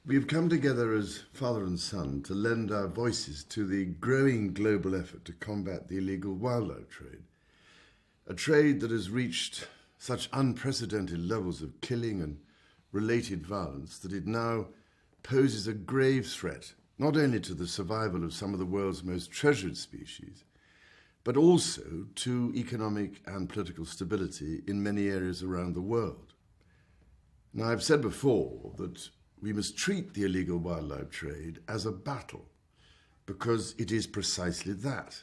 We've come together as father and son to lend our voices to the growing global effort to combat the illegal wildlife trade. A trade that has reached such unprecedented levels of killing and related violence that it now poses a grave threat not only to the survival of some of the world's most treasured species, but also to economic and political stability in many areas around the world. Now, I've said before that we must treat the illegal wildlife trade as a battle, because it is precisely that.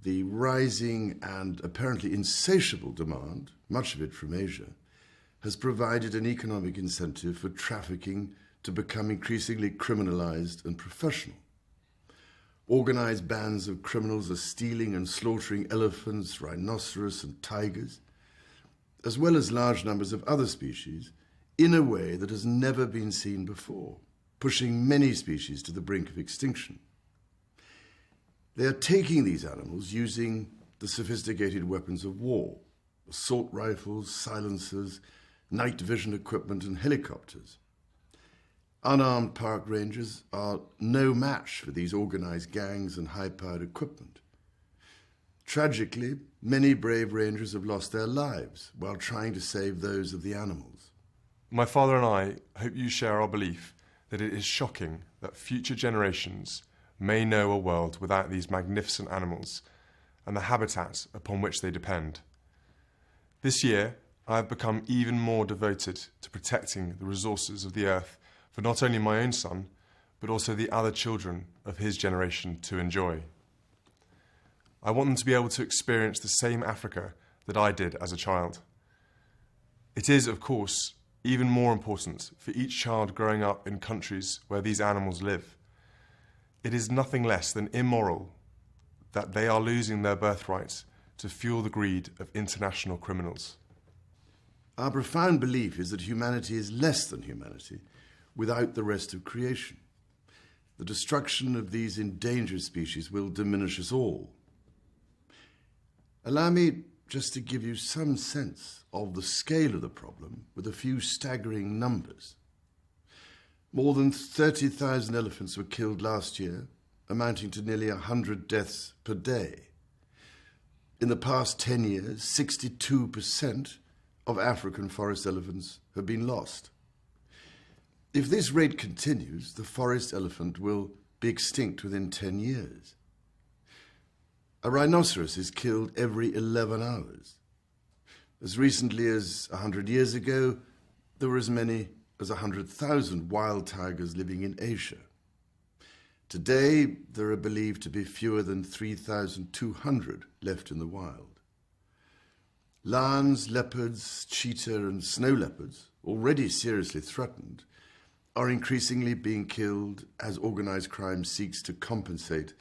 The rising and apparently insatiable demand, much of it from Asia, has provided an economic incentive for trafficking to become increasingly criminalized and professional. Organized bands of criminals are stealing and slaughtering elephants, rhinoceros, and tigers, as well as large numbers of other species, in a way that has never been seen before, pushing many species to the brink of extinction. They are taking these animals using the sophisticated weapons of war, assault rifles, silencers, night vision equipment, and helicopters. Unarmed park rangers are no match for these organized gangs and high-powered equipment. Tragically, many brave rangers have lost their lives while trying to save those of the animals. My father and I hope you share our belief that it is shocking that future generations may know a world without these magnificent animals and the habitat upon which they depend. This year, I have become even more devoted to protecting the resources of the earth for not only my own son, but also the other children of his generation to enjoy. I want them to be able to experience the same Africa that I did as a child. It is, of course, even more important for each child growing up in countries where these animals live. It is nothing less than immoral that they are losing their birthright to fuel the greed of international criminals. Our profound belief is that humanity is less than humanity without the rest of creation. The destruction of these endangered species will diminish us all. Allow me just to give you some sense of the scale of the problem with a few staggering numbers. More than 30,000 elephants were killed last year, amounting to nearly 100 deaths per day. In the past 10 years, 62% of African forest elephants have been lost. If this rate continues, the forest elephant will be extinct within 10 years. A rhinoceros is killed every 11 hours. As recently as 100 years ago, there were as many as 100,000 wild tigers living in Asia. Today, there are believed to be fewer than 3,200 left in the wild. Lions, leopards, cheetah, and snow leopards, already seriously threatened, are increasingly being killed as organized crime seeks to compensate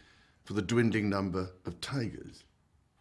for the dwindling number of tigers.